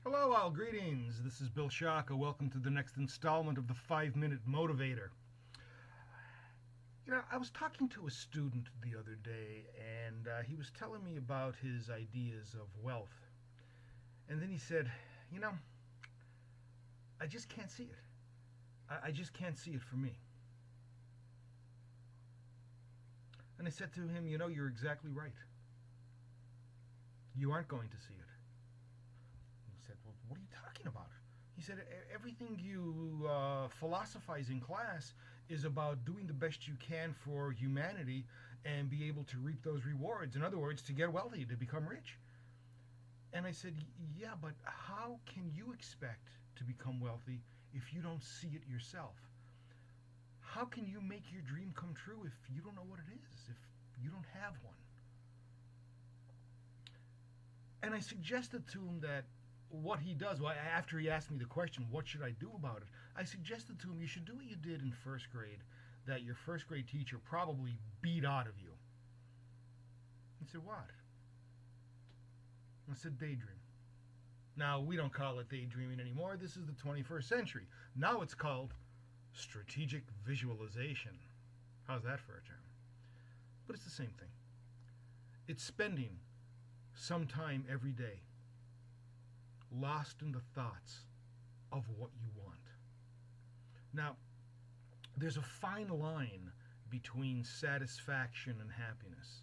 Hello, all. Greetings. This is Bill Shaka. Welcome to the next installment of the 5 Minute Motivator. I was talking to a student the other day, and he was telling me about his ideas of wealth. And then he said, I just can't see it. I just can't see it for me. And I said to him, you're exactly right. You aren't going to see it. He said, well, what are you talking about? He said, everything you philosophize in class is about doing the best you can for humanity and be able to reap those rewards. In other words, to get wealthy, to become rich. And I said, yeah, but how can you expect to become wealthy if you don't see it yourself? How can you make your dream come true if you don't know what it is, if you don't have one? And I suggested to him that what he does, well, after he asked me the question, what should I do about it? I suggested to him, you should do what you did in first grade, that your first grade teacher probably beat out of you. He said, what? I said, daydream. Now, we don't call it daydreaming anymore. This is the 21st century. Now it's called strategic visualization. How's that for a term? But it's the same thing. It's spending some time every day lost in the thoughts of what you want. Now, there's a fine line between satisfaction and happiness.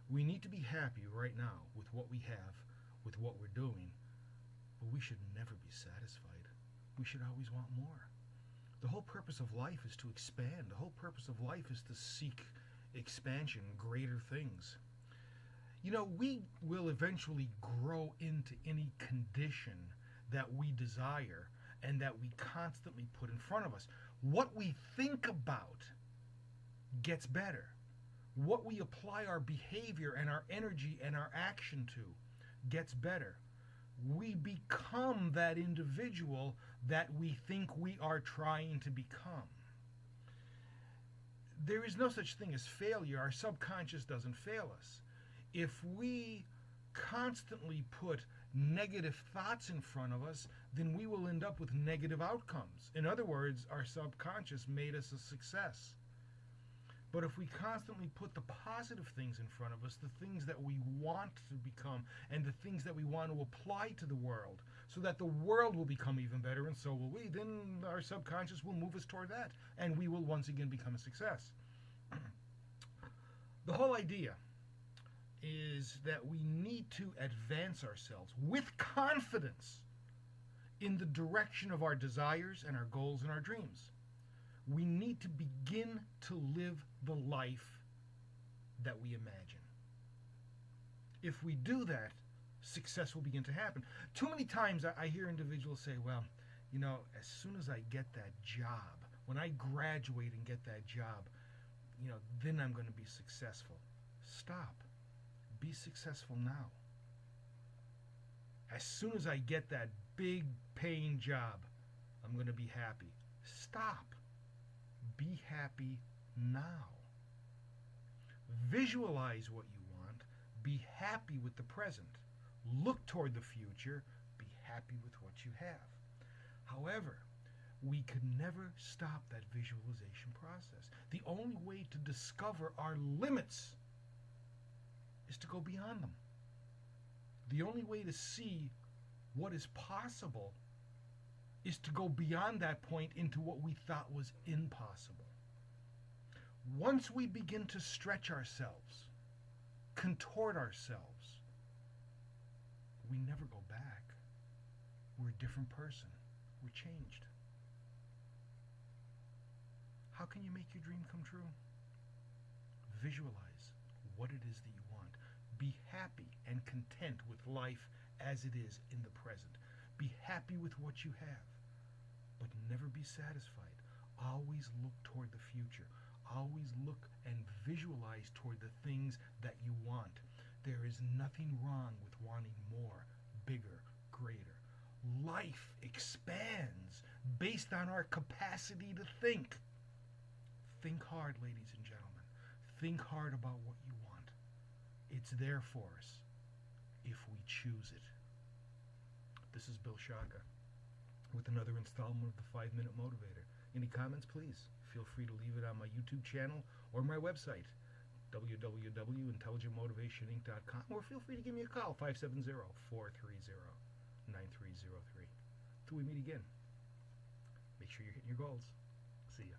We need to be happy right now with what we have, with what we're doing, but we should never be satisfied. We should always want more. The whole purpose of life is to expand. The whole purpose of life is to seek expansion, greater things. We will eventually grow into any condition that we desire and that we constantly put in front of us. What we think about gets better. What we apply our behavior and our energy and our action to gets better. We become that individual that we think we are trying to become. There is no such thing as failure. Our subconscious doesn't fail us. If we constantly put negative thoughts in front of us, then we will end up with negative outcomes. In other words, our subconscious made us a success. But if we constantly put the positive things in front of us, the things that we want to become and the things that we want to apply to the world, so that the world will become even better and so will we, then our subconscious will move us toward that and we will once again become a success. The whole idea is that we need to advance ourselves with confidence in the direction of our desires and our goals and our dreams. We need to begin to live the life that we imagine. If we do that, success will begin to happen. Too many times I hear individuals say, well, as soon as I get that job, when I graduate and get that job, then I'm going to be successful. Stop. Be successful now. As soon as I get that big paying job, I'm going to be happy. Stop. Be happy now. Visualize what you want. Be happy with the present. Look toward the future. Be happy with what you have. However, we could never stop that visualization process. The only way to discover our limits is to go beyond them. The only way to see what is possible is to go beyond that point into what we thought was impossible. Once we begin to stretch ourselves, contort ourselves, we never go back. We're a different person. We're changed. How can you make your dream come true? Visualize what it is that you want. Be happy and content with life as it is in the present. Be happy with what you have, but never be satisfied. Always look toward the future. Always look and visualize toward the things that you want. There is nothing wrong with wanting more, bigger, greater. Life expands based on our capacity to think. Think hard, ladies and gentlemen. Think hard about what you want. It's there for us if we choose it. The This is Bill Shaka with another installment of the 5 Minute Motivator. Any comments, please? Feel free to leave it on my YouTube channel or my website, www.intelligentmotivationinc.com, or feel free to give me a call, 570-430-9303. Till we meet again, make sure you're hitting your goals. See ya.